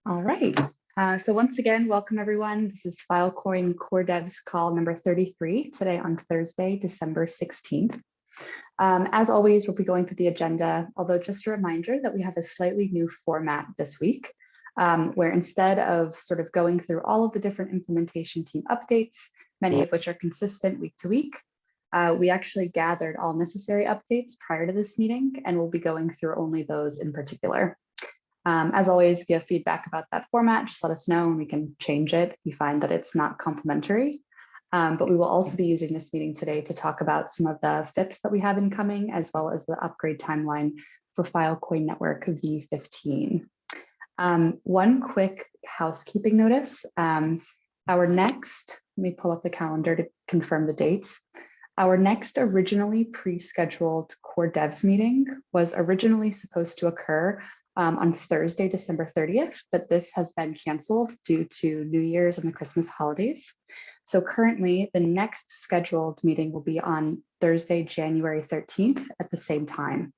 All right. So once again, welcome everyone. This is Filecoin Core Devs call number 33 today on Thursday, December 16th. As always, we'll be going through the agenda, although just a reminder that we have a slightly new format this week, where instead of sort of going through all of the different implementation team updates, many of which are consistent week to week, we actually gathered all necessary updates prior to this meeting, and we'll be going through only those in particular. As always, if you have feedback about that format, just let us know and we can change it if you find that it's not complementary. But we will also be using this meeting today to talk about some of the FIPs that we have incoming, as well as the upgrade timeline for Filecoin Network V15. One quick housekeeping notice. Our next, let me pull up the calendar to confirm the dates. Our next originally pre-scheduled Core Devs meeting was originally supposed to occur on Thursday, December 30th, but this has been canceled due to New Year's and the Christmas holidays. So currently the next scheduled meeting will be on Thursday, January 13th at the same time.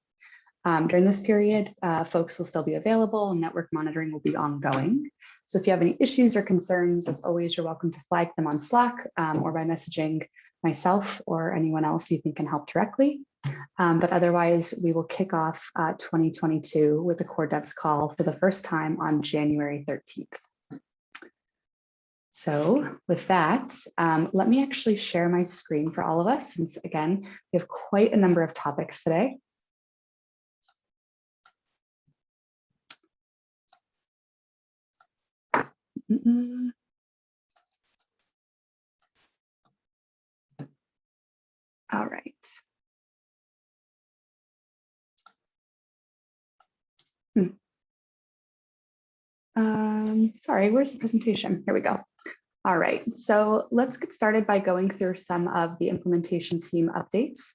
During this period, folks will still be available and network monitoring will be ongoing. So if you have any issues or concerns, as always, you're welcome to flag them on Slack or by messaging myself or anyone else you think can help directly. But otherwise, we will kick off 2022 with the Core Devs call for the first time on January 13th. So with that, let me actually share my screen for all of us, since again, we have quite a number of topics today. All right. Sorry, where's the presentation? Here we go. All right, so let's get started by going through some of the implementation team updates.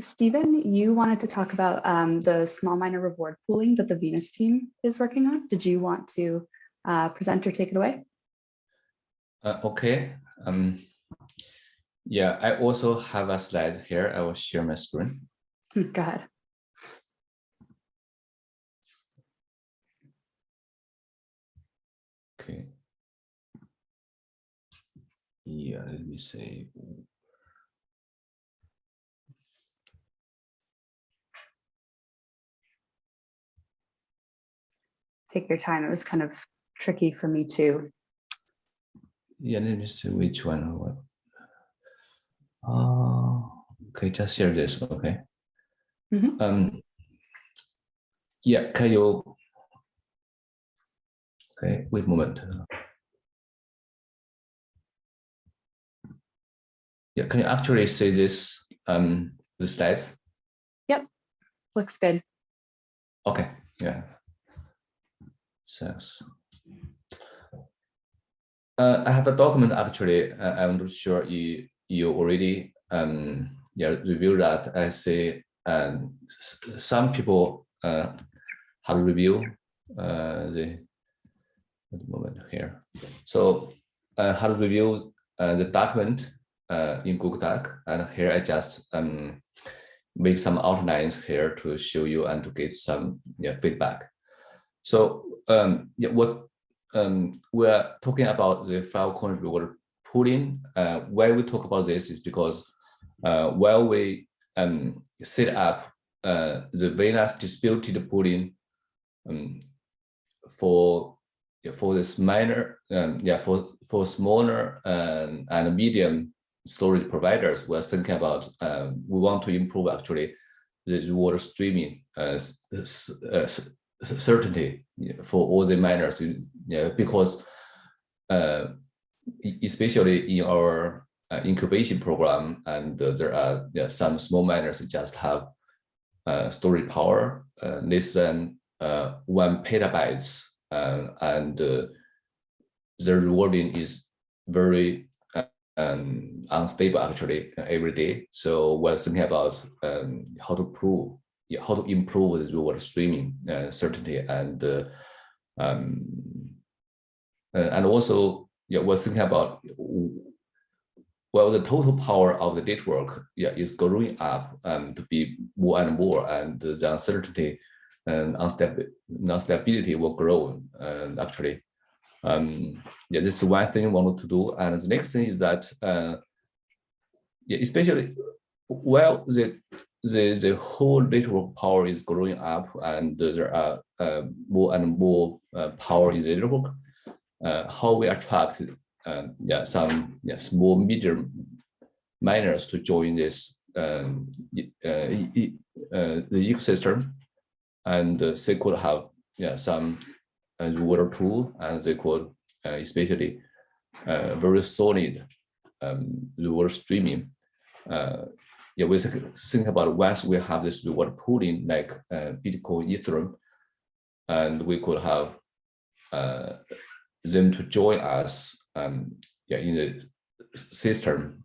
Stephen, you wanted to talk about the small miner reward pooling that the Venus team is working on. Did you want to present or take it away? Okay. Yeah, I also have a slide here. I will share my screen. Go ahead. Okay. Yeah, let me say. Take your time. It was kind of tricky for me too. Yeah, let me see which one. Okay, just share this. Okay. Mm-hmm. Yeah, can you? Okay, wait a moment. Yeah, can you actually see this? The slides. Yep, looks good. Okay. Yeah. Thanks. I have a document actually. I'm not sure you already reviewed that. I see some people have reviewed the moment here. So I have reviewed the document in Google Doc, and here I just make some outlines here to show you and to get some feedback. So what we're talking about the Filecoin reward pooling. Why we talk about this is because while we set up the Venus distributed pooling for this minor, for smaller and medium storage providers, we're thinking about we want to improve actually the reward streaming certainty for all the miners, because especially in our incubation program, and there are some small miners that just have storage power less than 1 petabytes, and the rewarding is very unstable actually every day. So we're thinking about how to improve the reward streaming certainty, and also we're thinking about, well, the total power of the network is growing up to be more and more, and the uncertainty and non-stability will grow. Actually, yeah, this is one thing we wanted to do. And the next thing is that, yeah, especially while the whole network power is growing up, and there are more and more power in the network, how we attract yeah, some small medium miners to join this the ecosystem, and they could have some reward pool, and they could especially very solid reward streaming. Yeah, we think about once we have this reward pooling like Bitcoin, Ethereum, and we could have them to join us yeah, in the system.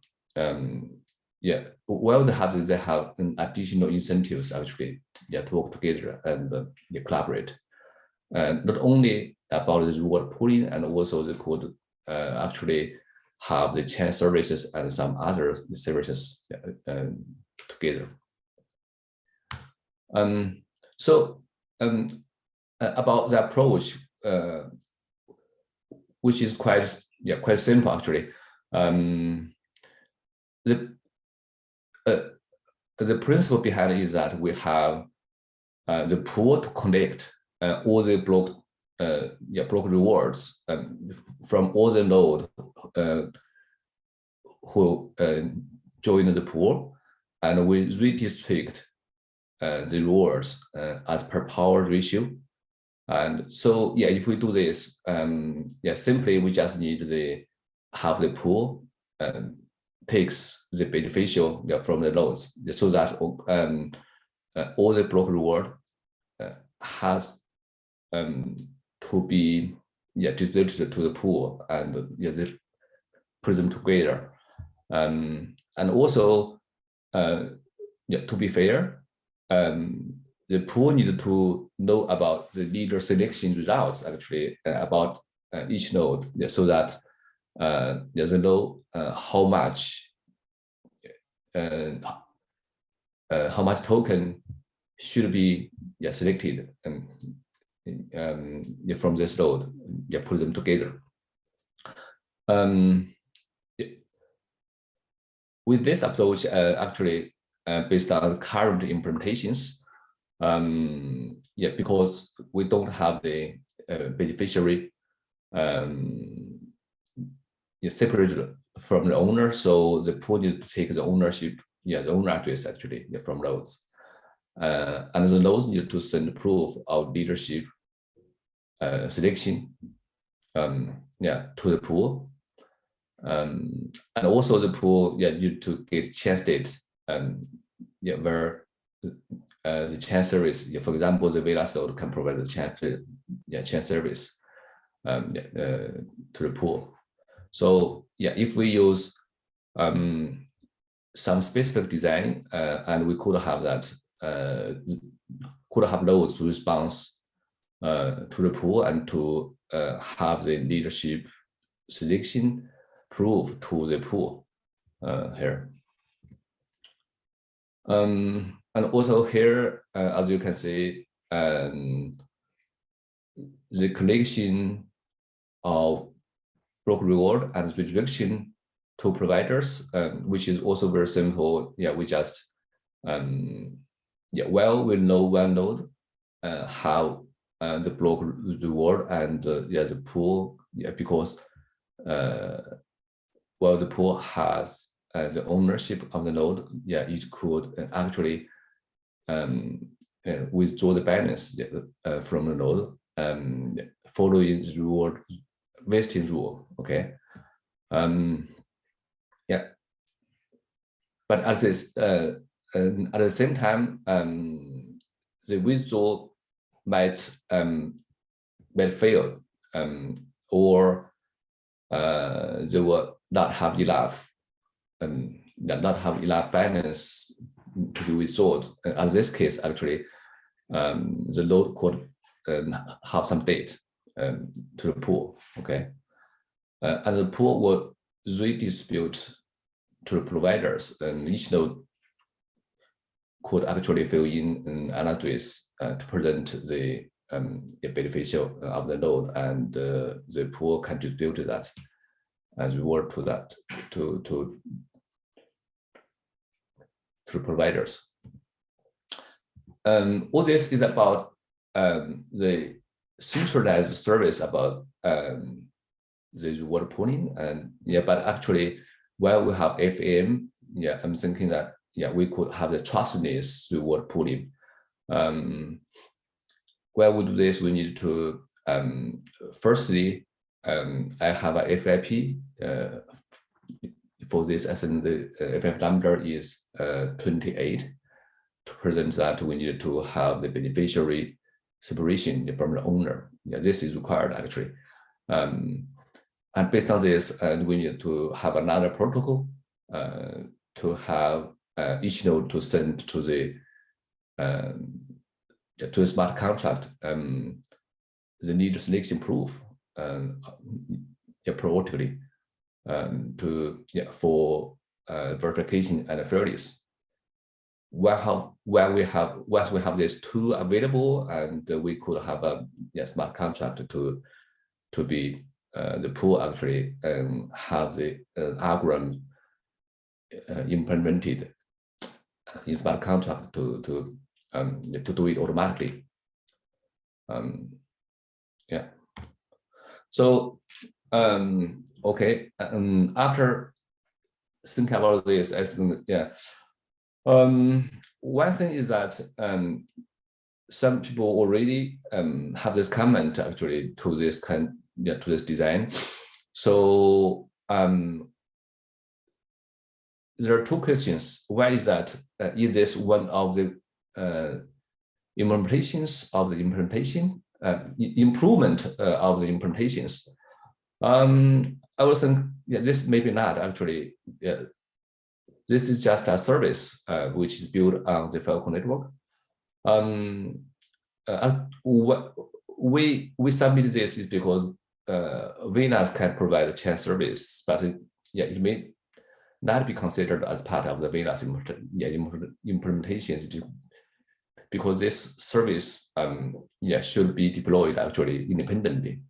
Yeah, while they have this, they have an additional incentives actually, yeah, to work together and collaborate. And not only about the reward pooling, and also they could actually have the chain services and some other services together. So about the approach, which is quite simple actually. The principle behind it is that we have the pool to connect all the block rewards from all the node who join the pool, and we redistribute the rewards as per power ratio. And so yeah, if we do this, yeah, simply we just need to have the pool takes the beneficial from the nodes, so that all the block reward has to be distributed to the pool, and they put them together. And also to be fair, the pool needed to know about the leader selection results actually about each node, so that they know how much token should be selected from this node, put them together. With this approach, actually, based on current implementations, because we don't have the beneficiary separated from the owner, so the pool needs to take the ownership, the owner address actually from nodes, and the nodes need to send proof of leadership selection to the pool, and also the pool need to get chain state where the chain service, for example, the Velas node can provide the chain service to the pool. So if we use some specific design, and we could have that, could have nodes to respond to the pool, and to have the leadership selection proof to the pool here. And also here, as you can see, the collection of block reward and redirection to providers, which is also very simple. We just well, we know one node how the block reward and the pool, because well, the pool has the ownership of the node, it could actually withdraw the balance from the node, following the reward vesting rule. Okay. But at the same time, the withdrawal might fail, or they will not have enough balance to be withdrawn. In this case, actually, the node could have some date to the pool. Okay, and the pool will redistribute to the providers, and each node could actually fill in an address to present the beneficial of the node, and the pool can distribute that as reward to that to providers. All this is about the centralized service about the reward pooling, and but actually while we have FAM, I'm thinking that we could have the trustless reward pooling. While we do this, we need to firstly, I have a FIP for this, as in the FIP number is 28. To present that, we need to have the beneficiary separation from the owner. This is required actually. And based on this, we need to have another protocol to have each node to send to the smart contract the need selection proof proactively for verification and fairness. Once we have these two available, and we could have a smart contract to be the pool actually have the algorithm implemented in smart contract to do it automatically. So okay, after thinking about this, I think one thing is that some people already have this comment actually to this to this design. So there are two questions. One is that is this one of the implementations of the implementation, improvement of the implementations? I would think this maybe not actually. This is just a service which is built on the Falcon network. We submit this is because VNAS can provide a chain service, but it may not be considered as part of the VNAS implementations, because this service should be deployed actually independently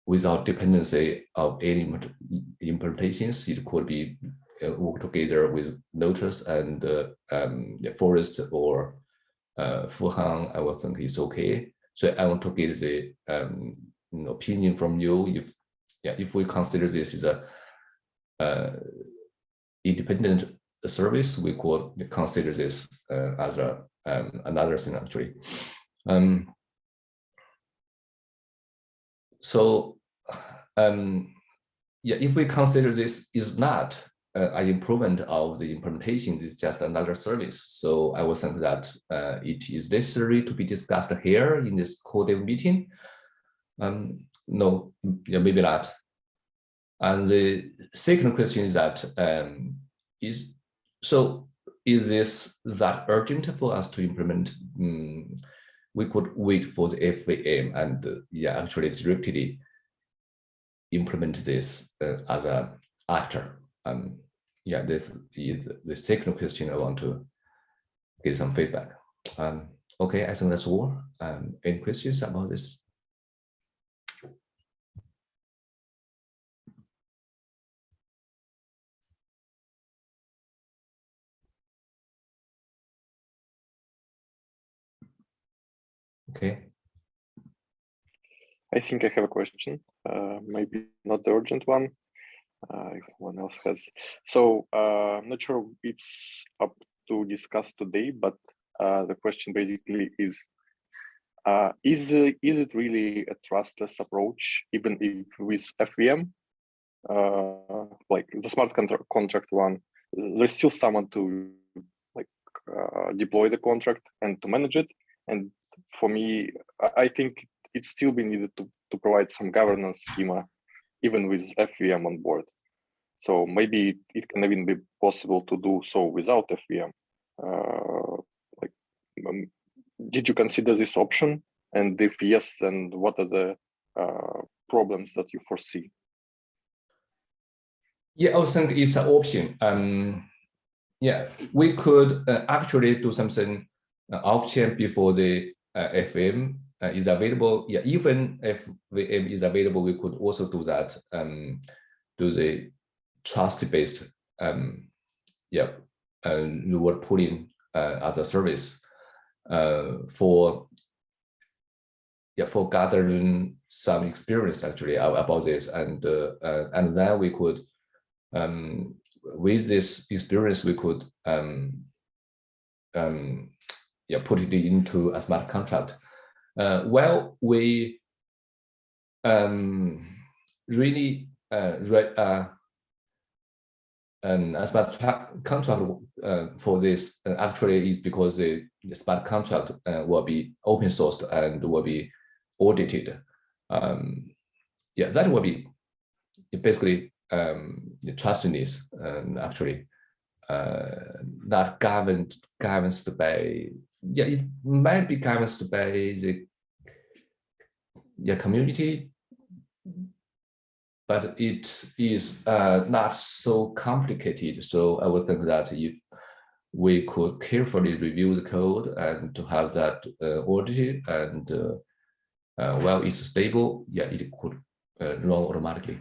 without dependency of any implementations. It could be work together with Lotus and Forest or Fuhang. I would think it's okay. So I want to get the opinion from you. If we consider this is a independent service, we could consider this as another thing actually. So if we consider this is not an improvement of the implementation, this is just another service. So I would think that it is necessary to be discussed here in this code meeting. No, maybe not. And the second question is that is this that urgent for us to implement? We could wait for the FAM and actually directly implement this as an actor. This is the second question I want to get some feedback. Okay, I think that's all. Any questions about this? Okay. I think I have a question, maybe not the urgent one, if one else has. So I'm not sure it's up to discuss today, but the question basically is it really a trustless approach, even if with FVM, like the smart contract one, there's still someone to deploy the contract and to manage it. And for me, I think it's still be needed to provide some governance schema, even with FVM on board. So maybe it can even be possible to do so without FVM. Did you consider this option? And if yes, then what are the problems that you foresee? I think it's an option. yeah, we could actually do something off-chain before the FM is available. Yeah, even if VM is available, we could also do that. Do the trust-based reward pooling as a service for gathering some experience actually about this, and then we could with this experience we could put it into a smart contract. Well, we really read a smart contract for this actually is because the smart contract will be open sourced and will be audited. That will be basically the trustworthiness actually not governed by it might be governed by the community, but it is not so complicated. So I would think that if we could carefully review the code and to have that audited and while it's stable, it could run automatically.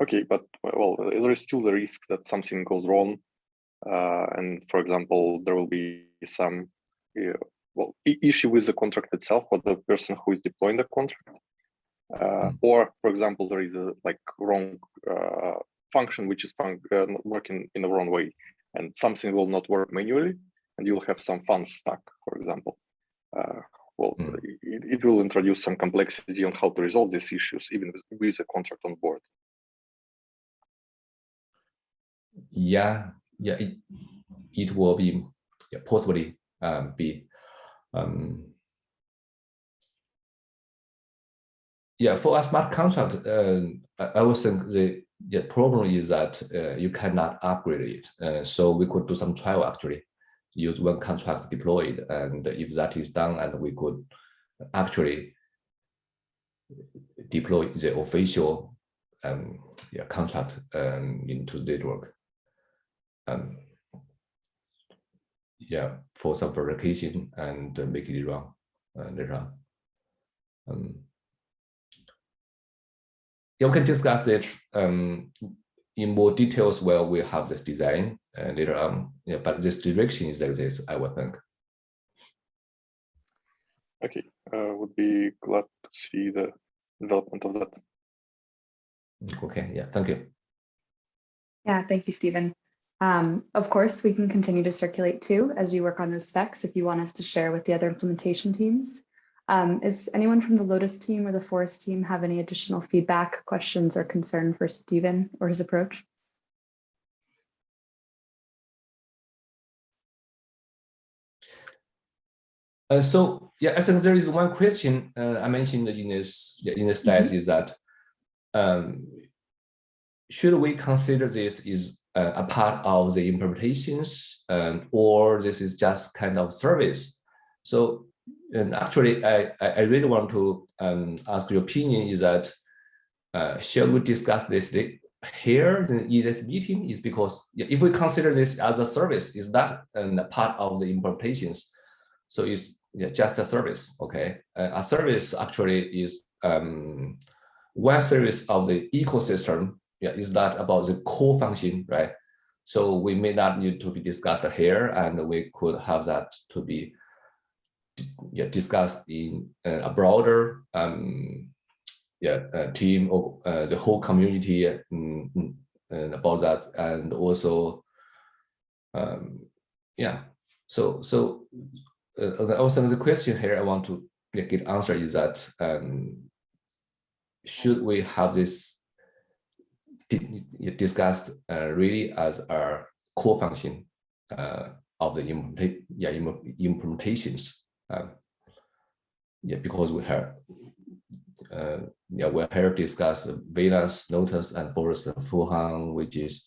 Okay, but well, there is still the risk that something goes wrong, and for example, there will be some issue with the contract itself or the person who is deploying the contract, or for example, there is a wrong function which is working in the wrong way, and something will not work manually, and you'll have some funds stuck, for example. It will introduce some complexity on how to resolve these issues, even with a contract on board. It will be possibly be for a smart contract. I would think the problem is that you cannot upgrade it. So we could do some trial actually, use one contract deployed, and if that is done, and we could actually deploy the official contract into the network. For some verification and make it run later on. We can discuss it in more details where we have this design later on. But this direction is like this, I would think. Okay, would be glad to see the development of that. Okay, thank you. Yeah, thank you, Stephen. Of course, we can continue to circulate too as you work on those specs if you want us to share with the other implementation teams. Is anyone from the Lotus team or the Forest team have any additional feedback, questions, or concern for Stephen or his approach? I think there is one question I mentioned in this slides is that should we consider this is a part of the implementations, or this is just kind of service? So, and actually, I really want to ask your opinion is that shall we discuss this here in this meeting? Is because if we consider this as a service, is that a part of the implementations? So it's just a service, okay? A service actually is one service of the ecosystem. Is that about the core function, right? So we may not need to be discussed here, and we could have that to be discussed in a broader team or the whole community about that, and also So also the question here I want to get answer is that should we have this discussed really as our core function of the implementations? Because we have we have discussed Venus, Lotus, and Forest and Fuhan, which is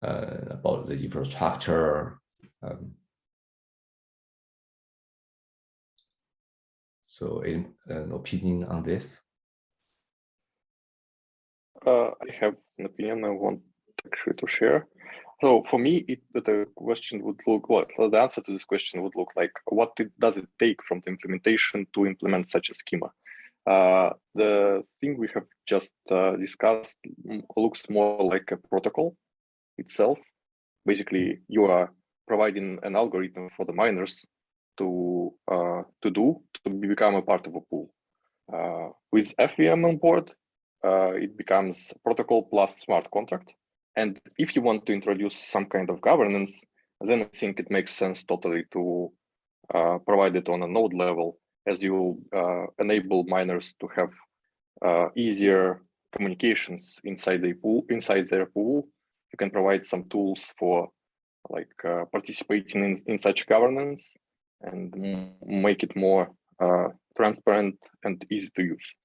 about the infrastructure. So an opinion on this? I have an opinion I want actually to share. So for me, the question would look, well, the answer to this question would look like, what does it take from the implementation to implement such a schema? The thing we have just discussed looks more like a protocol itself. Basically, you are providing an algorithm for the miners to become a part of a pool. With FVM on board, it becomes protocol plus smart contract. And if you want to introduce some kind of governance, then I think it makes sense totally to provide it on a node level, as you enable miners to have easier communications inside their pool. You can provide some tools for like participating in such governance and make it more transparent and easy to use.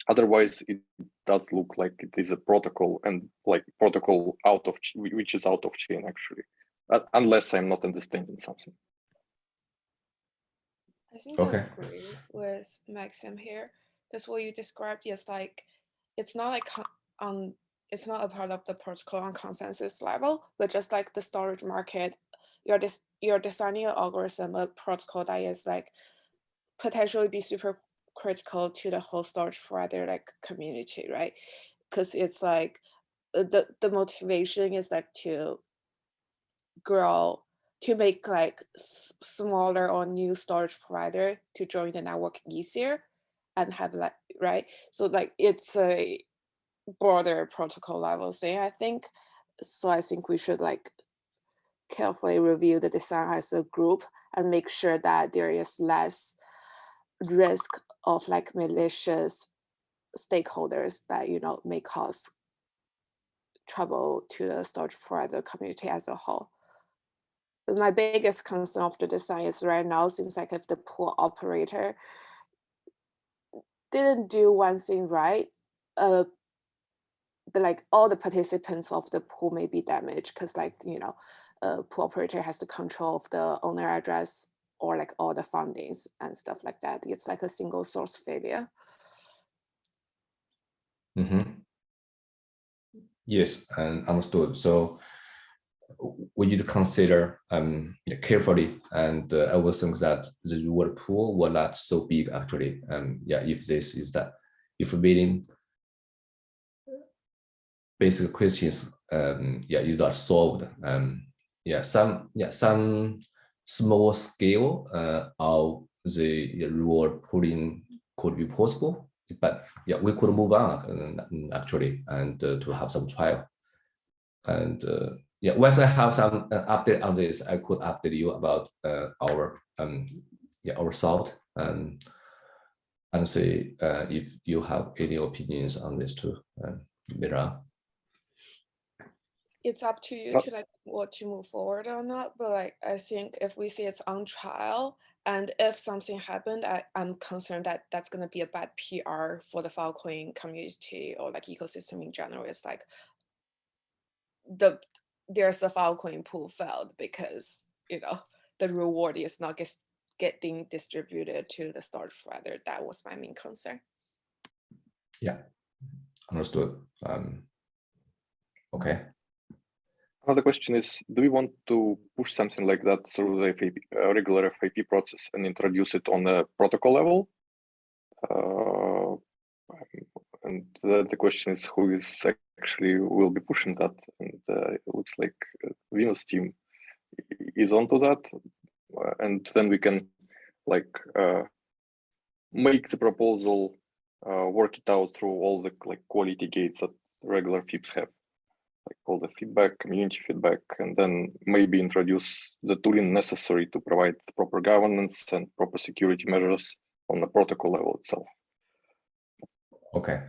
Otherwise, it does look like it is a protocol and like protocol which is out of chain actually, unless I'm not understanding something. I think Okay. I agree with Maxim here. That's what you described. Yes, like it's not like it's not a part of the protocol on consensus level, but just like the storage market, you're designing an algorithm, a protocol that is like potentially be super critical to the whole storage provider like community, right? Because it's like the motivation is like to grow, to make like smaller or new storage provider to join the network easier and have like, right? So like it's a broader protocol level thing, I think. So I think we should like carefully review the design as a group and make sure that there is less risk of like malicious stakeholders that, you know, may cause trouble to the storage provider community as a whole. My biggest concern of the design is right now seems like if the pool operator didn't do one thing right, like all the participants of the pool may be damaged because like, you know, pool operator has the control of the owner address or like all the fundings and stuff like that. It's like a single source failure. Yes, and understood. So we need to consider carefully, and I would think that the reward pool was not so big actually. Yeah, if this is that, if meeting basic questions, yeah, is not solved. Some small scale of the reward pooling could be possible, but yeah, we could move on actually and to have some trial. And yeah, once I have some update on this, I could update you about our thought and see if you have any opinions on this too later on. It's up to you to like what to move forward or not. But like I think if we see it's on trial and if something happened, I'm concerned that that's going to be a bad PR for the Filecoin community or like ecosystem in general. It's like there's the Filecoin pool failed because, you know, the reward is not getting distributed to the storage provider. That was my main concern. Yeah, understood. Okay. Another question is, do we want to push something like that through the FAP, regular FAP process and introduce it on a protocol level? And the question is, who is actually will be pushing that? And it looks like Venus team is onto that. And then we can like make the proposal, work it out through all the like quality gates that regular FIPs have, like all the feedback, community feedback, and then maybe introduce the tooling necessary to provide proper governance and proper security measures on the protocol level itself. Okay.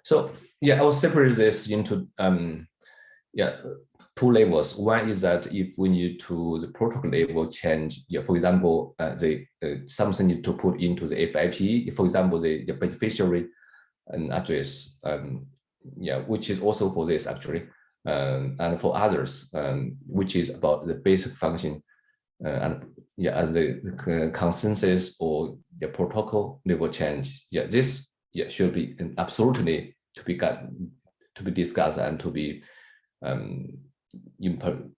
So yeah, I will separate this into two levels. One is that if we need to the protocol level change, yeah, for example, something need to put into the FIP, for example, the beneficiary address, yeah, which is also for this actually, and for others, which is about the basic function, and yeah, as the consensus or the protocol level change, yeah, this should be absolutely to be be discussed and to be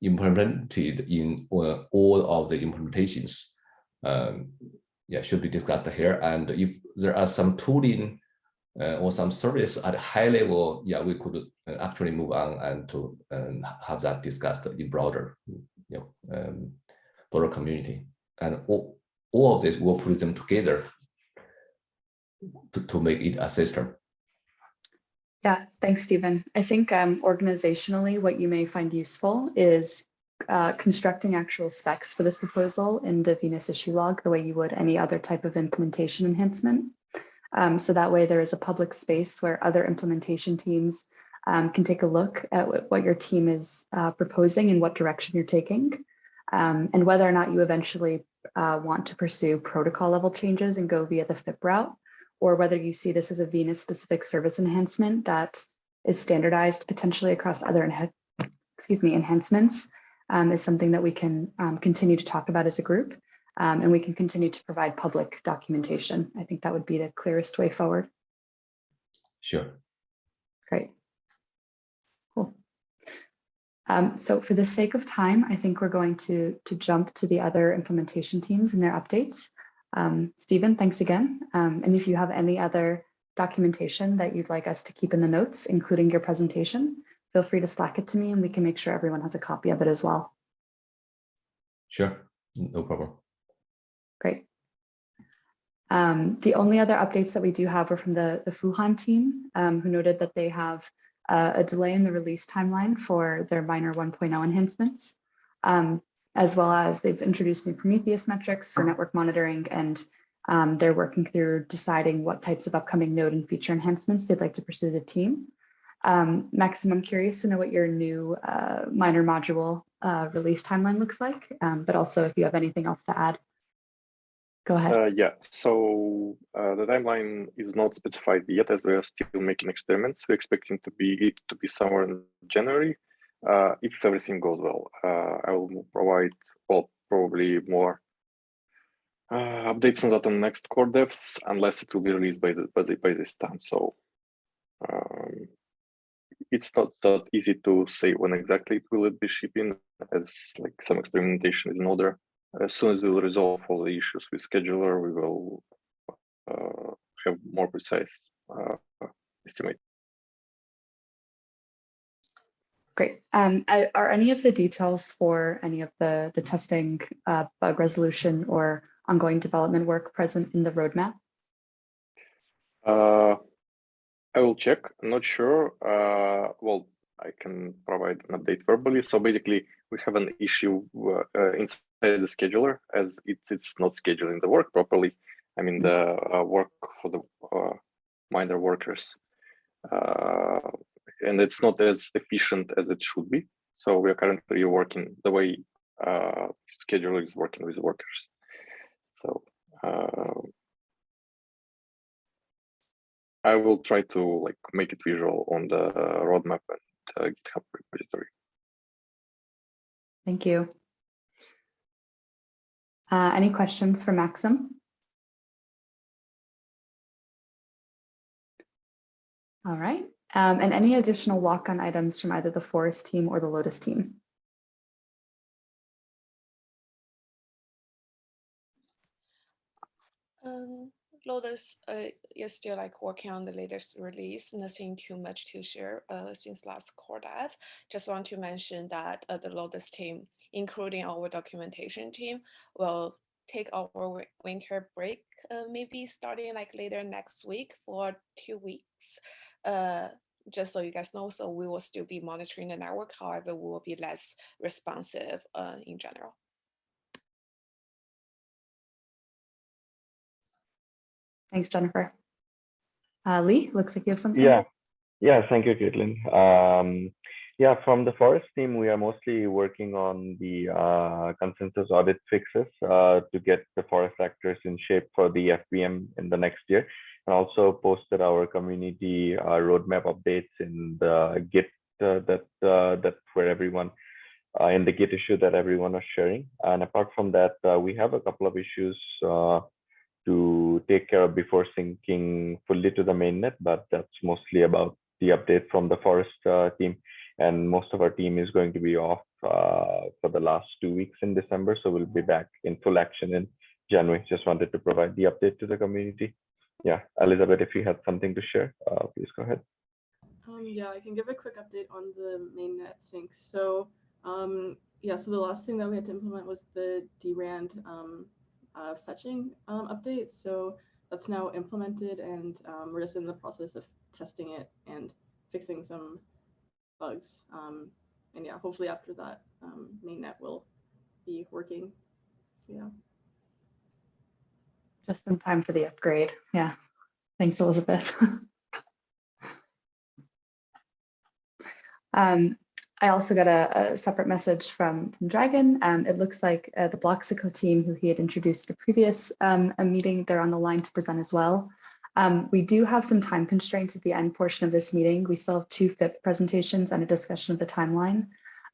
implemented in all of the implementations. Yeah, should be discussed here. And if there are some tooling or some service at a high level, yeah, we could actually move on and to have that discussed in broader, broader community. And all of this, we'll put them together to make it a system. Yeah, thanks, Stephen. I think organizationally, what you may find useful is constructing actual specs for this proposal in the Venus issue log, the way you would any other type of implementation enhancement. So that way there is a public space where other implementation teams can take a look at what your team is proposing and what direction you're taking, and whether or not you eventually want to pursue protocol level changes and go via the FIP route, or whether you see this as a Venus specific service enhancement that is standardized potentially across other enhancements, is something that we can continue to talk about as a group, and we can continue to provide public documentation. I think that would be the clearest way forward. Sure. Great. Cool. So for the sake of time, I think we're going to jump to the other implementation teams and their updates. Stephen, thanks again. And if you have any other documentation that you'd like us to keep in the notes, including your presentation, feel free to Slack it to me and we can make sure everyone has a copy of it as well. Sure, no problem. Great. The only other updates that we do have are from the Fuhan team, who noted that they have a delay in the release timeline for their minor 1.0 enhancements, as well as they've introduced new Prometheus metrics for network monitoring, and they're working through deciding what types of upcoming node and feature enhancements they'd like to pursue the team. Maxim, I'm curious to know what your new minor module release timeline looks like, but also if you have anything else to add. Go ahead. Yeah, so the timeline is not specified yet, as we are still making experiments. We're expecting to be somewhere in January. If everything goes well, I will provide, well, probably more updates on that on next core devs, unless it will be released by this time. So it's not that easy to say when exactly it will be shipping, as like some experimentation is in order. As soon as we will resolve all the issues with scheduler, we will have more precise estimate. Great. Are any of the details for any of the testing, bug resolution, or ongoing development work present in the roadmap? I will check. I'm not sure. Well, I can provide an update verbally. So basically, we have an issue inside the scheduler, as it's not scheduling the work properly. I mean, the work for the minor workers. And it's not as efficient as it should be. So we are currently working the way scheduler is working with workers. So I will try to like make it visual on the roadmap and GitHub repository. Thank you. Any questions for Maxim? All right. And any additional walk-on items from either the Forest team or the Lotus team? Lotus is still like working on the latest release. Nothing too much to share since last core dev. Just want to mention that the Lotus team, including our documentation team, will take our winter break, maybe starting like later next week for 2 weeks. Just so you guys know, so we will still be monitoring the network. However, we will be less responsive in general. Thanks, Jennifer. Lee, looks like you have something. Yeah, thank you, Caitlin. Yeah, from the Forest team, we are mostly working on the consensus audit fixes to get the forest actors in shape for the FPM in the next year, and also posted our community roadmap updates in the Git that for everyone in the Git issue that everyone is sharing. And apart from that, we have a couple of issues to take care of before syncing fully to the mainnet, but that's mostly about the update from the forest team. And most of our team is going to be off for the last 2 weeks in December. So we'll be back in full action in January. Just wanted to provide the update to the community. Yeah, Elizabeth, if you had something to share, please go ahead. Yeah, I can give a quick update on the mainnet sync. So yeah, so the last thing that we had to implement was the DRAND fetching update. So that's now implemented, and we're just in the process of testing it and fixing some bugs. And yeah, hopefully after that, mainnet will be working. So yeah. Just in time for the upgrade. Yeah. Thanks, Elizabeth. I also got a separate message from Dragon. It looks like the Bloxico team, who he had introduced the previous meeting, they're on the line to present as well. We do have some time constraints at the end portion of this meeting. We still have 2 FIP presentations and a discussion of the timeline.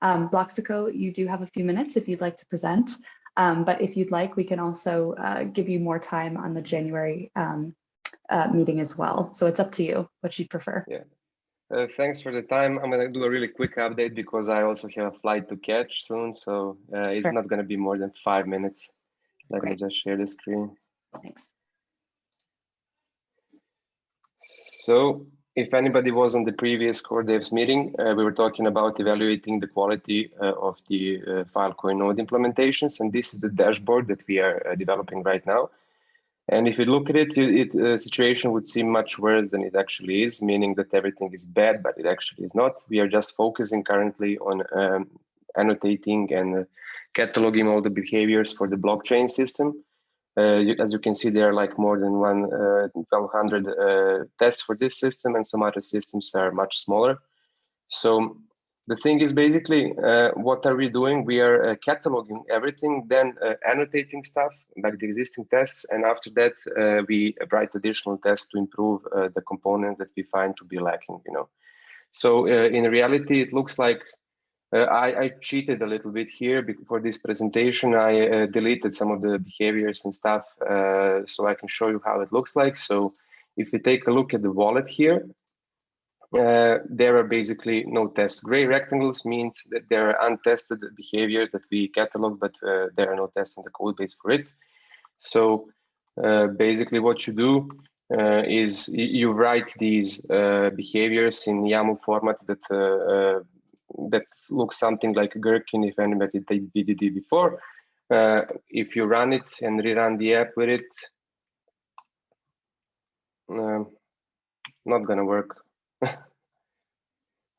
Bloxico, you do have a few minutes if you'd like to present, but if you'd like, we can also give you more time on the January meeting as well. So it's up to you, what you prefer. Yeah. Thanks for the time. I'm going to do a really quick update because I also have a flight to catch soon. So it's not going to be more than 5 minutes. Let me just share the screen. Thanks. So if anybody was on the previous Core Devs meeting, we were talking about evaluating the quality of the Filecoin node implementations. And this is the dashboard that we are developing right now. And if you look at it, the situation would seem much worse than it actually is, meaning that everything is bad, but it actually is not. We are just focusing currently on annotating and cataloging all the behaviors for the blockchain system. As you can see, there are like more than 1,200 tests for this system, and some other systems are much smaller. So the thing is basically, what are we doing? We are cataloging everything, then annotating stuff like the existing tests, and after that, we write additional tests to improve the components that we find to be lacking. So in reality, it looks like I cheated a little bit here for this presentation. I deleted some of the behaviors and stuff, so I can show you how it looks like. So if you take a look at the wallet here, there are basically no tests. Gray rectangles means that there are untested behaviors that we catalog, but there are no tests in the code base for it. So basically what you do is you write these behaviors in YAML format that looks something like Gherkin, if anybody did BDD before. If you run it and rerun the app with it, not gonna work.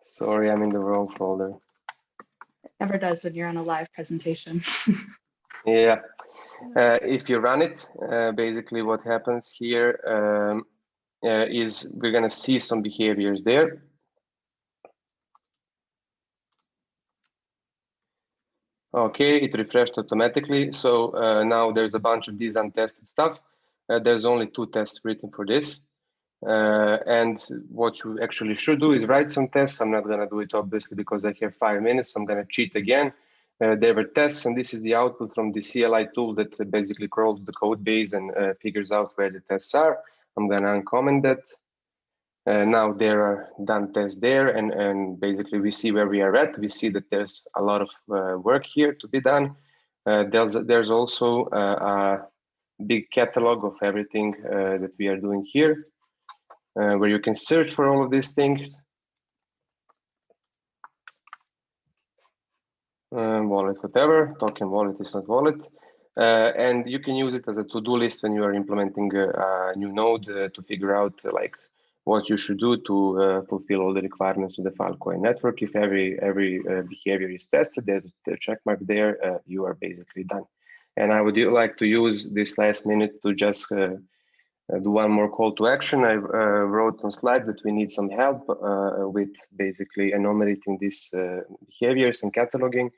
Sorry, I'm in the wrong folder. It never does when you're on a live presentation. Yeah, if you run it, basically what happens here is we're gonna see some behaviors there. Okay, it refreshed automatically. So now there's a bunch of these untested stuff. There's only 2 tests written for this. And what you actually should do is write some tests. I'm not going to do it, obviously, because I have 5 minutes. I'm going to cheat again. There were tests, and this is the output from the CLI tool that basically crawls the code base and figures out where the tests are. I'm going to uncomment that. Now there are done tests there, and basically we see where we are at. We see that there's a lot of work here to be done. There's also a big catalog of everything that we are doing here, where you can search for all of these things. Wallet, whatever, token wallet is not wallet. And you can use it as a to-do list when you are implementing a new node to figure out like what you should do to fulfill all the requirements of the Filecoin network. If every behavior is tested, there's a check mark there, you are basically done. And I would like to use this last minute to just do one more call to action. I wrote on slide that we need some help with basically enumerating these behaviors and cataloging,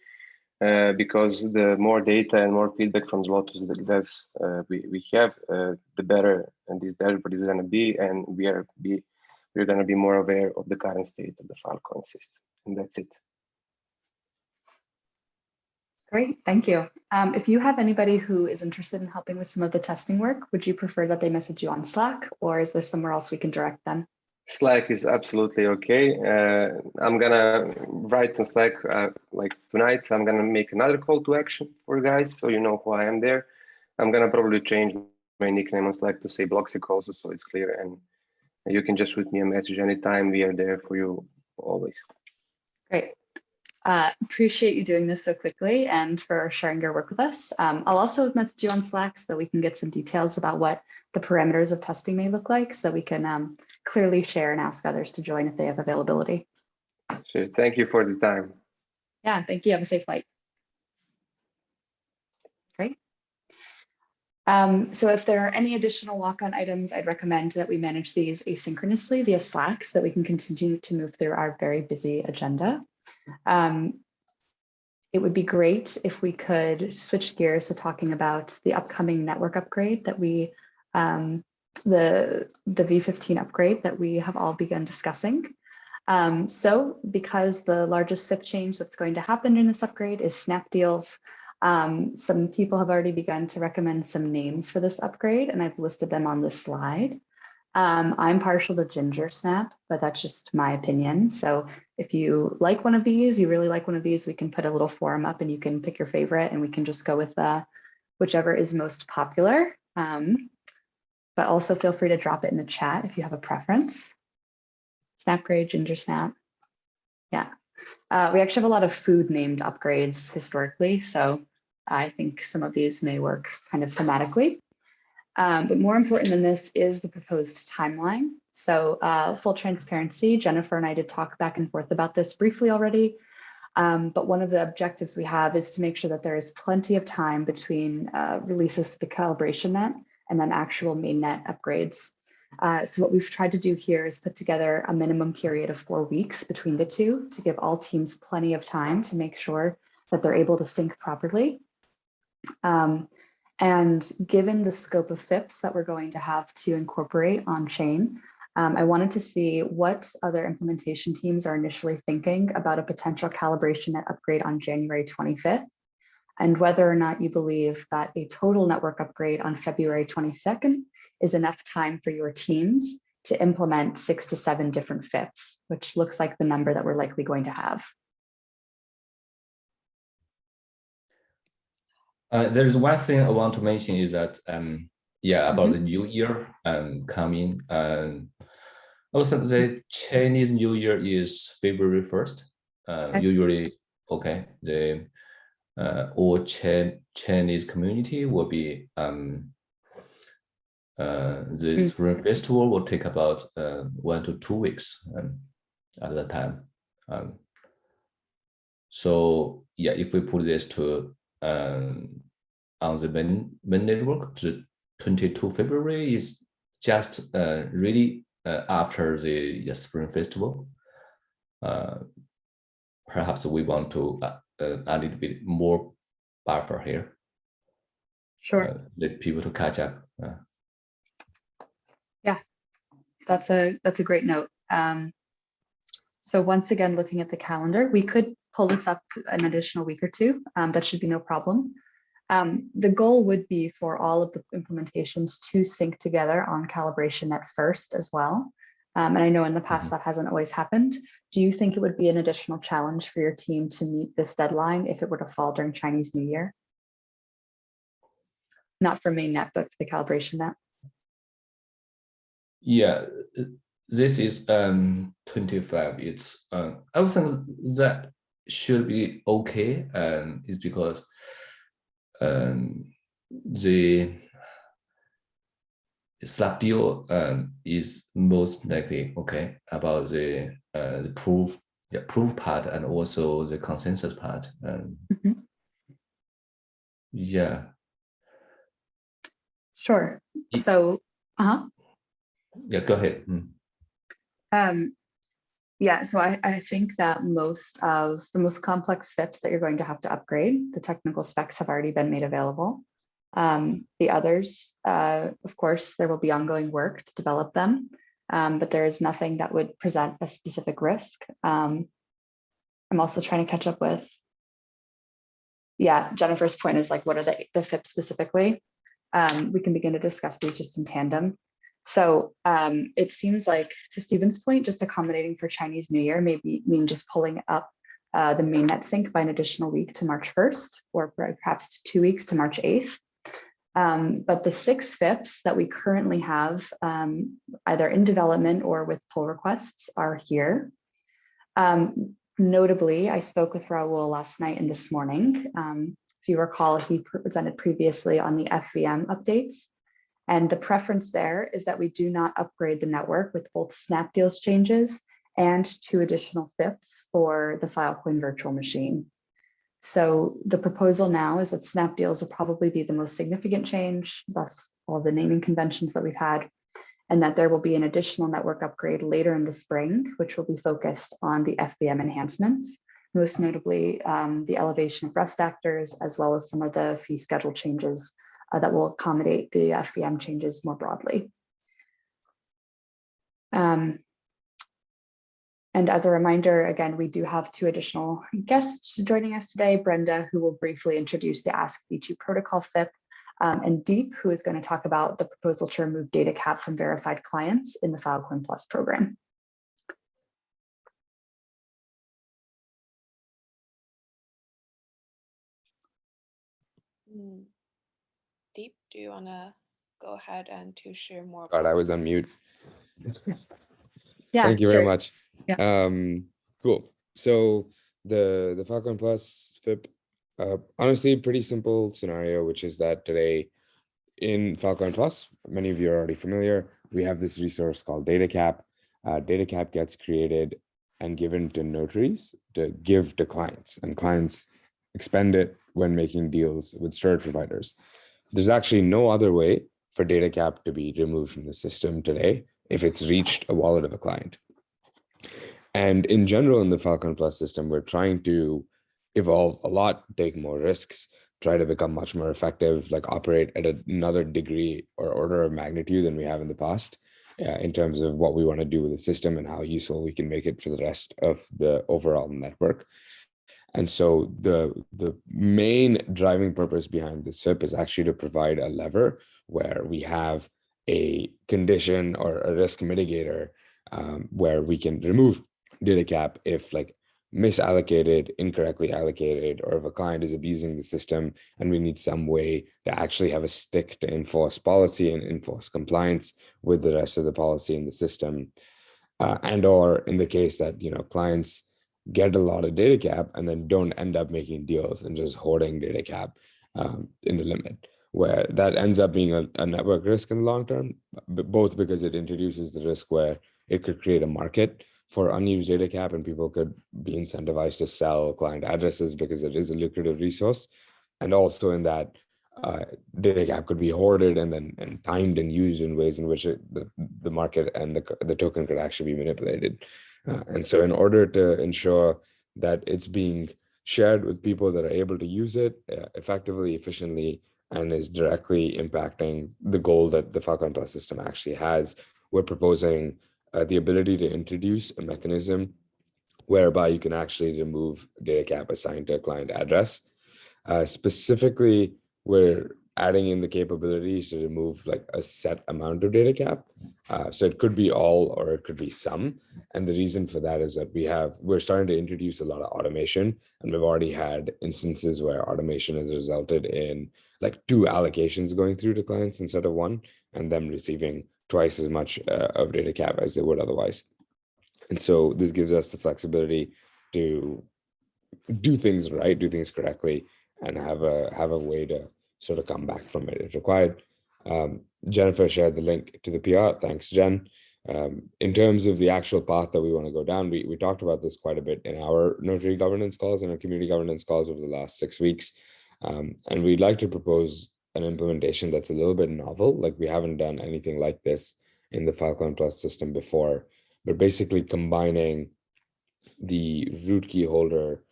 because the more data and more feedback from the Lotus devs we have, the better and this dashboard is going to be, and we're going to be more aware of the current state of the Filecoin system. And that's it. Great, thank you. If you have anybody who is interested in helping with some of the testing work, would you prefer that they message you on Slack, or is there somewhere else we can direct them? Slack is absolutely okay. I'm gonna write in Slack like tonight. I'm gonna make another call to action for you guys, so you know who I am there. I'm gonna probably change my nickname on Slack to say Bloxic also, so it's clear, and you can just shoot me a message anytime. We are there for you always. Great. Appreciate you doing this so quickly and for sharing your work with us. I'll also message you on Slack so that we can get some details about what the parameters of testing may look like, so we can clearly share and ask others to join if they have availability. So thank you for the time. Yeah, thank you. Have a safe flight. Great. So if there are any additional walk-on items, I'd recommend that we manage these asynchronously via Slack so that we can continue to move through our very busy agenda. It would be great if we could switch gears to talking about the upcoming network upgrade that we, the V15 upgrade that we have all begun discussing. So because the largest SIP change that's going to happen in this upgrade is snap deals, some people have already begun to recommend some names for this upgrade, and I've listed them on this slide. I'm partial to Ginger Snap, but that's just my opinion. So if you like one of these, you really like one of these, we can put a little forum up and you can pick your favorite and we can just go with whichever is most popular. But also feel free to drop it in the chat if you have a preference. Snapgrade, Ginger Snap. Yeah. We actually have a lot of food named upgrades historically, so I think some of these may work kind of thematically. But more important than this is the proposed timeline. So full transparency, Jennifer and I did talk back and forth about this briefly already. But one of the objectives we have is to make sure that there is plenty of time between releases to the calibration net and then actual mainnet upgrades. So what we've tried to do here is put together a minimum period of 4 weeks between the two to give all teams plenty of time to make sure that they're able to sync properly. And given the scope of FIPS that we're going to have to incorporate on chain, I wanted to see what other implementation teams are initially thinking about a potential calibration net upgrade on January 25th, and whether or not you believe that a total network upgrade on February 22nd is enough time for your teams to implement 6 to 7 different FIPS, which looks like the number that we're likely going to have. There's one thing I want to mention is that, about the new year coming. I think the Chinese New Year is February 1st. Usually, okay, the all Chinese community will be the Spring Festival will take about 1 to 2 weeks at that time. So yeah, if we put this to on the main network, the 22 February is just really after the Spring Festival. Perhaps we want to add a little bit more buffer here. Sure. Let people to catch up. Yeah, that's a great note. So once again, looking at the calendar, we could pull this up an additional week or two. That should be no problem. The goal would be for all of the implementations to sync together on calibration net first as well. And I know in the past that hasn't always happened. Do you think it would be an additional challenge for your team to meet this deadline if it were to fall during Chinese New Year? Not for mainnet, but for the calibration net. Yeah, this is 25. It's I would think that should be okay, and it's because the slap deal is most likely okay about the proof part and also the consensus part. Yeah. Sure. So, Yeah, go ahead. Yeah, so I think that most of the most complex FIPS that you're going to have to upgrade, the technical specs have already been made available. The others, of course, there will be ongoing work to develop them, but there is nothing that would present a specific risk. I'm also trying to catch up with, Jennifer's point is like, what are the FIPS specifically? We can begin to discuss these just in tandem. So it seems like, to Stephen's point, just accommodating for Chinese New Year maybe mean just pulling up the mainnet sync by an additional week to March 1st, or perhaps 2 weeks to March 8th. But the 6 FIPS that we currently have, either in development or with pull requests, are here. Notably, I spoke with Raul last night and this morning. If you recall, he presented previously on the FVM updates. And the preference there is that we do not upgrade the network with both Snapdeals changes and 2 additional FIPS for the Filecoin virtual machine. So the proposal now is that Snapdeals will probably be the most significant change, thus all the naming conventions that we've had, and that there will be an additional network upgrade later in the spring, which will be focused on the FVM enhancements, most notably the elevation of REST actors, as well as some of the fee schedule changes that will accommodate the FVM changes more broadly. And as a reminder, again, we do have 2 additional guests joining us today, Brenda, who will briefly introduce the Ask V2 protocol FIP, and Deep, who is going to talk about the proposal to remove data cap from verified clients in the Filecoin Plus program. Deep, do you want to go ahead and to share more? God, I was on mute. Yeah, Thank you very much. Yeah. Cool. So the Falcon Plus FIP, honestly, pretty simple scenario, which is that today in Falcon Plus, many of you are already familiar, we have this resource called data cap. Data cap gets created and given to notaries to give to clients, and clients expend it when making deals with storage providers. There's actually no other way for data cap to be removed from the system today if it's reached a wallet of a client. And in general, in the Falcon Plus system, we're trying to evolve a lot, take more risks, try to become much more effective, like operate at another degree or order of magnitude than we have in the past, in terms of what we want to do with the system and how useful we can make it for the rest of the overall network. And so the main driving purpose behind this FIP is actually to provide a lever where we have a condition or a risk mitigator where we can remove data cap if like misallocated, incorrectly allocated, or if a client is abusing the system and we need some way to actually have a stick to enforce policy and enforce compliance with the rest of the policy in the system. And or in the case that, you know, clients get a lot of data cap and then don't end up making deals and just hoarding data cap in the limit, where that ends up being a network risk in the long term, both because it introduces the risk where it could create a market for unused data cap and people could be incentivized to sell client addresses because it is a lucrative resource. And also in that data cap could be hoarded and then timed and used in ways in which the market and the token could actually be manipulated. And so in order to ensure that it's being shared with people that are able to use it effectively, efficiently, and is directly impacting the goal that the Falcon Plus system actually has, we're proposing the ability to introduce a mechanism whereby you can actually remove data cap assigned to a client address. Specifically, we're adding in the capabilities to remove like a set amount of data cap. So it could be all or it could be some. And the reason for that is that we're starting to introduce a lot of automation, and we've already had instances where automation has resulted in like 2 allocations going through to clients instead of 1, and them receiving twice as much of data cap as they would otherwise. And so this gives us the flexibility to do things right, do things correctly, and have a way to sort of come back from it if required. Jennifer shared the link to the PR. Thanks, Jen. In terms of the actual path that we want to go down, we talked about this quite a bit in our notary governance calls and our community governance calls over the last 6 weeks. And we'd like to propose an implementation that's a little bit novel. Like, we haven't done anything like this in the Filecoin Plus system before, but basically combining the root key holder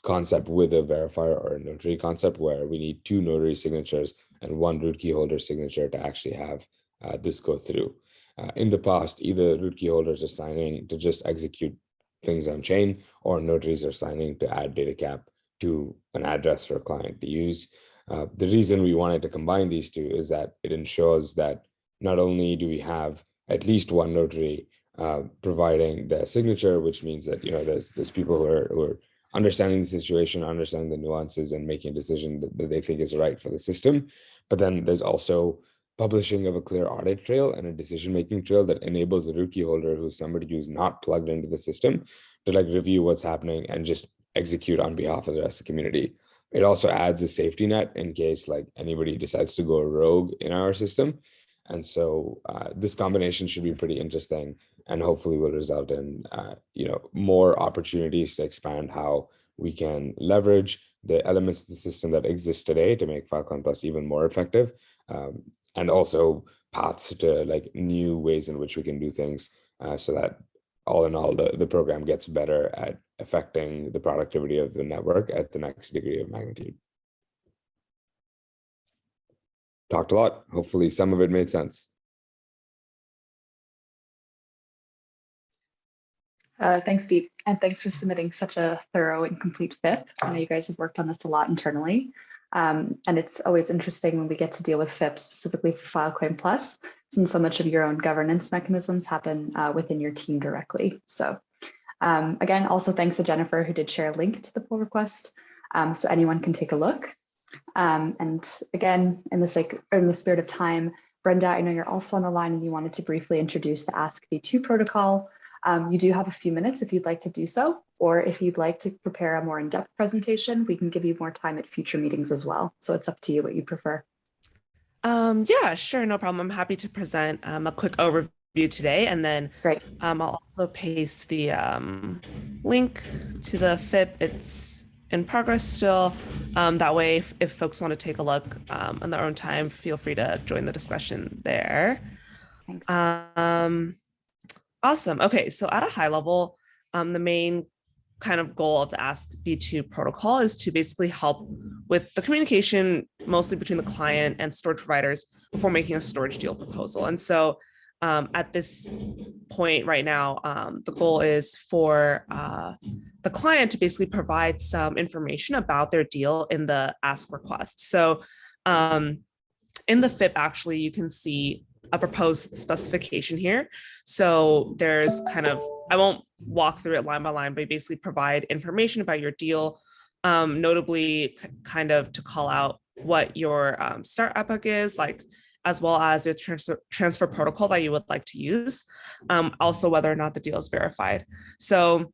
concept with a verifier or a notary concept, where we need 2 notary signatures and 1 root key holder signature to actually have this go through. In the past, either root key holders are signing to just execute things on chain, or notaries are signing to add data cap to an address for a client to use. The reason we wanted to combine these 2 is that it ensures that not only do we have at least one notary providing the signature, which means that there's people who are understanding the situation, understanding the nuances, and making a decision that they think is right for the system. But then there's also publishing of a clear audit trail and a decision-making trail that enables a root key holder, who's somebody who's not plugged into the system, to review what's happening and just execute on behalf of the rest of the community. It also adds a safety net in case anybody decides to go rogue in our system. And so this combination should be pretty interesting, and hopefully will result in more opportunities to expand how we can leverage the elements of the system that exist today to make Filecoin Plus even more effective, and also paths to new ways in which we can do things, so that all in all, the program gets better at affecting the productivity of the network at the next degree of magnitude. Talked a lot. Hopefully some of it made sense. Thanks, Deep, and thanks for submitting such a thorough and complete FIP. I know you guys have worked on this a lot internally, and it's always interesting when we get to deal with FIP specifically for Filecoin Plus, since so much of your own governance mechanisms happen within your team directly. So again, also thanks to Jennifer, who did share a link to the pull request, so anyone can take a look. And again, in the spirit of time, Brenda, I know you're also on the line and you wanted to briefly introduce the Ask V2 protocol. You do have a few minutes if you'd like to do so, or if you'd like to prepare a more in-depth presentation, we can give you more time at future meetings as well. So it's up to you what you prefer. Yeah, sure, no problem. I'm happy to present a quick overview today, and then great. I'll also paste the link to the FIP. It's in progress still. That way, if folks want to take a look on their own time, feel free to join the discussion there. Thanks. Awesome. Okay, so at a high level, the main kind of goal of the Ask V2 protocol is to basically help with the communication, mostly between the client and storage providers, before making a storage deal proposal. And so at this point right now, the goal is for the client to basically provide some information about their deal in the ask request. So in the FIP, actually, you can see a proposed specification here. So there's I won't walk through it line by line, but basically provide information about your deal, notably kind of to call out what your start epoch is, as well as your transfer protocol that you would like to use, also whether or not the deal is verified. So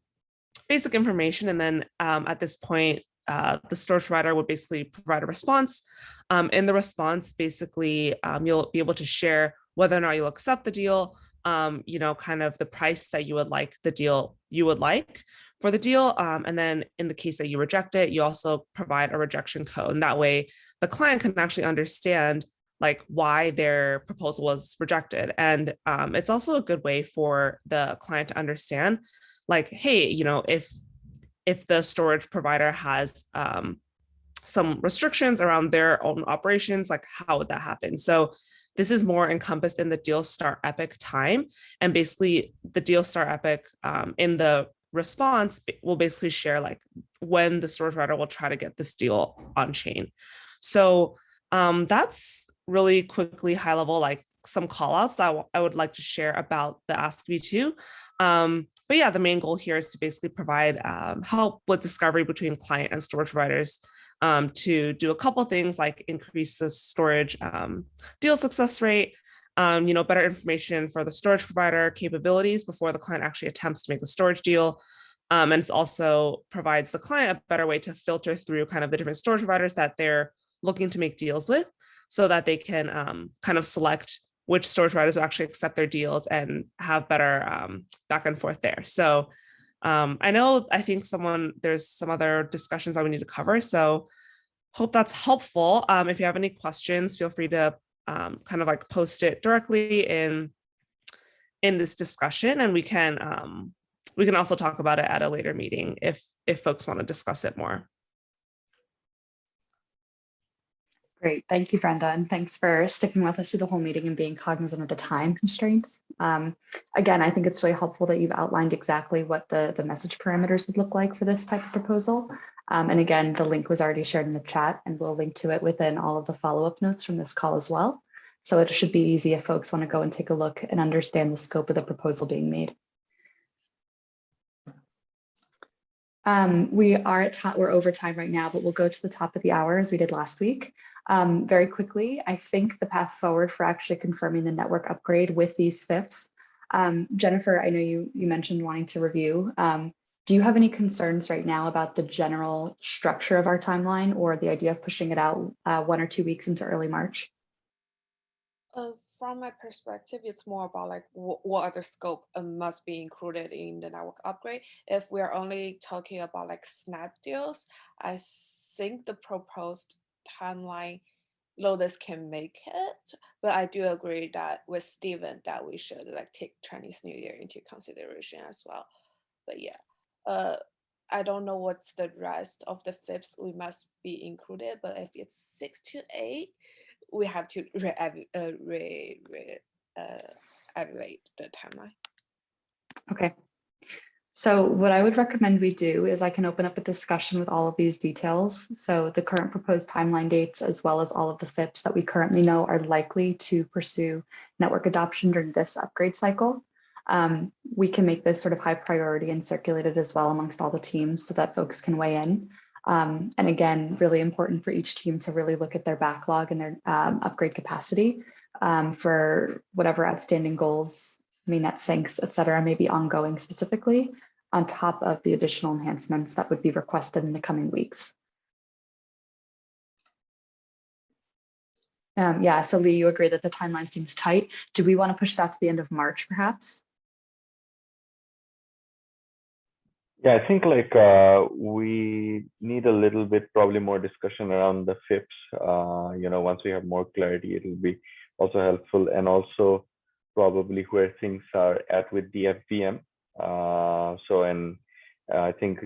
basic information. And then at this point, the storage provider would basically provide a response. In the response, basically, you'll be able to share whether or not you'll accept the deal, kind of the price that you would like for the deal. And then in the case that you reject it, you also provide a rejection code. And that way the client can actually understand why their proposal was rejected. And it's also a good way for the client to understand, hey, if the storage provider has some restrictions around their own operations, how would that happen? So this is more encompassed in the deal start epoch time. And basically the deal start epoch in the response will basically share when the storage provider will try to get this deal on chain. So that's really quickly high level, some call outs that I would like to share about the Ask V2. But yeah, the main goal here is to basically provide help with discovery between client and storage providers, to do a couple of things like increase the storage deal success rate, better information for the storage provider capabilities before the client actually attempts to make a storage deal. And it also provides the client a better way to filter through kind of the different storage providers that they're looking to make deals with, so that they can kind of select which storage providers will actually accept their deals and have better back and forth there. So I think there's some other discussions that we need to cover. So hope that's helpful. If you have any questions, feel free to kind of post it directly in this discussion, and we can also talk about it at a later meeting if folks want to discuss it more. Great, thank you, Brenda, and thanks for sticking with us through the whole meeting and being cognizant of the time constraints. Again, I think it's really helpful that you've outlined exactly what the message parameters would look like for this type of proposal. And again, the link was already shared in the chat, and we'll link to it within all of the follow-up notes from this call as well. So it should be easy if folks want to go and take a look and understand the scope of the proposal being made. We're over time right now, but we'll go to the top of the hour as we did last week. Very quickly, I think the path forward for actually confirming the network upgrade with these FIPS. Jennifer, I know you mentioned wanting to review. Do you have any concerns right now about the general structure of our timeline or the idea of pushing it out 1 or 2 weeks into early March? From my perspective, it's more about like what other scope must be included in the network upgrade. If we're only talking about like snap deals, I think the proposed timeline Lotus can make it, but I do agree that with Steven that we should like take Chinese New Year into consideration as well. But yeah, I don't know what's the rest of the FIPS we must be included, but if it's 6 to 8, we have to evaluate the timeline. Okay. So what I would recommend we do is I can open up a discussion with all of these details. So the current proposed timeline dates, as well as all of the FIPS that we currently know are likely to pursue network adoption during this upgrade cycle. We can make this sort of high priority and circulate it as well amongst all the teams so that folks can weigh in. And again, really important for each team to really look at their backlog and their upgrade capacity for whatever outstanding goals, Mainnet syncs, et cetera, may be ongoing specifically on top of the additional enhancements that would be requested in the coming weeks. Yeah, so Lee, you agree that the timeline seems tight. Do we want to push that to the end of March, perhaps? Yeah, I think like we need a little bit, probably more discussion around the FIPS. Once we have more clarity, it'll be also helpful, and also probably where things are at with the FVM. I think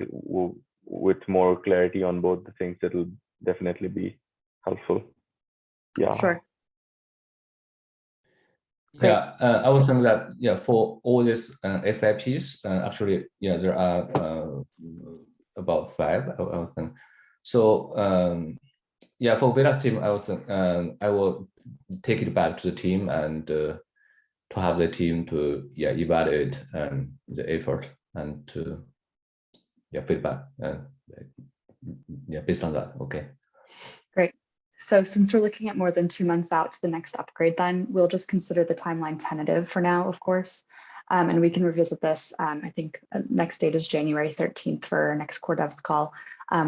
with more clarity on both the things, it'll definitely be helpful. Yeah. Sure. Yeah, I would think that for all these FIPs, actually there are about 5. I would think. So for Villa's team, I would think I will take it back to the team and to have the team to evaluate the effort and to feedback based on that. Okay. Great. So since we're looking at more than 2 months out to the next upgrade, then we'll just consider the timeline tentative for now, of course, and we can revisit this. I think next date is January 13th for our next core devs call.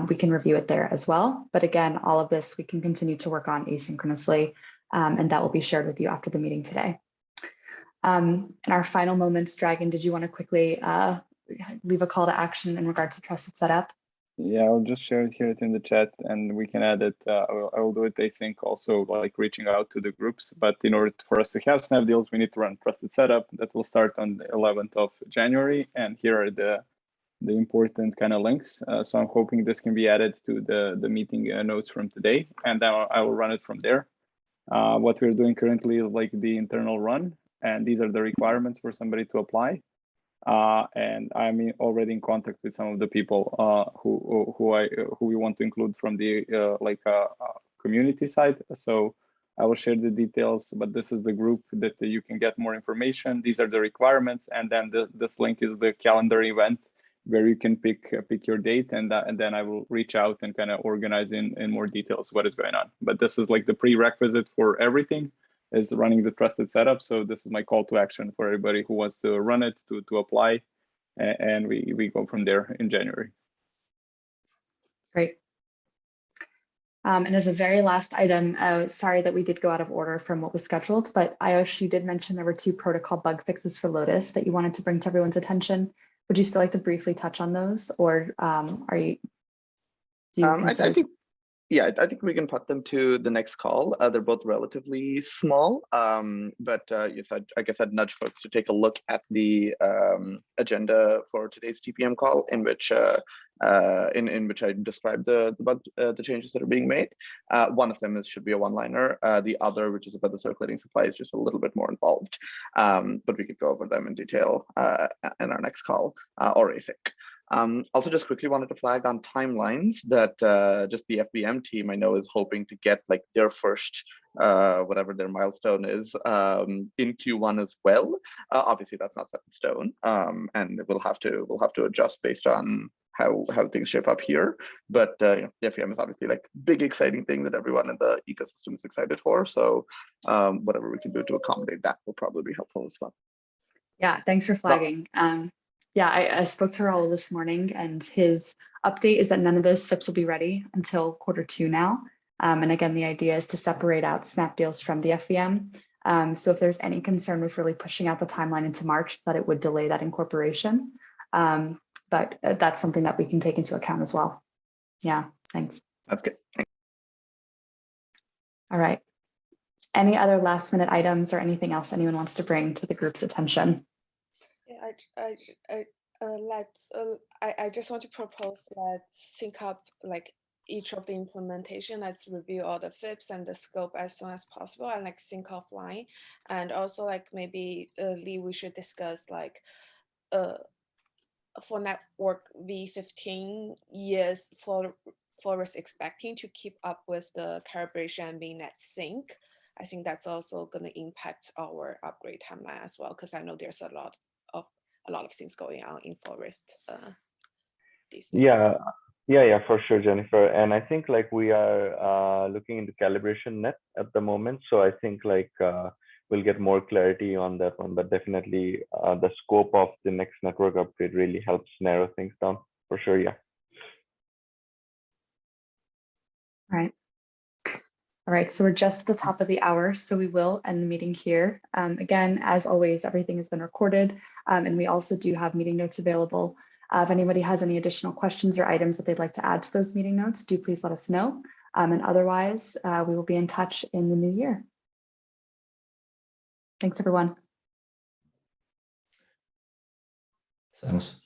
We can review it there as well. But again, all of this we can continue to work on asynchronously, and that will be shared with you after the meeting today. In our final moments, Dragon, did you want to quickly leave a call to action in regards to trusted setup? Yeah, I'll just share it here in the chat and we can add it. I will do it async also, like reaching out to the groups. But in order for us to have snap deals, we need to run trusted setup. That will start on the 11th of January. And here are the important kind of links. So I'm hoping this can be added to the meeting notes from today. And then I will run it from there. What we're doing currently is like the internal run. And these are the requirements for somebody to apply. And I'm already in contact with some of the people who we want to include from the community side. So I will share the details, but this is the group that you can get more information. These are the requirements, and then this link is the calendar event where you can pick your date, and then I will reach out and kind of organize in more details what is going on. But this is like the prerequisite for everything, is running the trusted setup. So this is my call to action for everybody who wants to run it, to apply, and we go from there in January. Great. And as a very last item, sorry that we did go out of order from what was scheduled, but Ayush, you did mention there were 2 protocol bug fixes for Lotus that you wanted to bring to everyone's attention. Would you still like to briefly touch on those, or are you? I think we can put them to the next call. They're both relatively small, but yes, I guess I'd nudge folks to take a look at the agenda for today's TPM call, in which I described the changes that are being made. One of them should be a one-liner. The other, which is about the circulating supply, is just a little bit more involved. But we could go over them in detail in our next call or async. Also, just quickly wanted to flag on timelines that just the FVM team I know is hoping to get like their first whatever their milestone is in Q1 as well. Obviously, that's not set in stone, and we'll have to adjust based on how things shape up here. But you know, the FEM is obviously like big exciting thing that everyone in the ecosystem is excited for. So whatever we can do to accommodate that will probably be helpful as well. Yeah, thanks for flagging. Yeah, I spoke to Raul this morning, and his update is that none of those FIPs will be ready until Q2 now. And again, the idea is to separate out snap deals from the FEM. So if there's any concern with really pushing out the timeline into March, that it would delay that incorporation. But that's something that we can take into account as well. Yeah, thanks. That's good. All right. Any other last minute items or anything else anyone wants to bring to the group's attention? Yeah, I just want to propose let's sync up like each of the implementation. Let's review all the FIPS and the scope as soon as possible, and like sync offline. And also like maybe Lee, we should discuss like for network V15 years Forest expecting to keep up with the calibration and Mainnet sync. I think that's also going to impact our upgrade timeline as well, because I know there's a lot of things going on in Forest these days. Yeah, for sure, Jennifer. And I think like we are looking into calibration net at the moment. So I think like we'll get more clarity on that one, but definitely the scope of the next network upgrade really helps narrow things down for sure. Yeah. All right, so we're just at the top of the hour, so we will end the meeting here. Again, as always, everything has been recorded, and we also do have meeting notes available. If anybody has any additional questions or items that they'd like to add to those meeting notes, do please let us know. And otherwise, we will be in touch in the new year. Thanks, everyone. Thanks.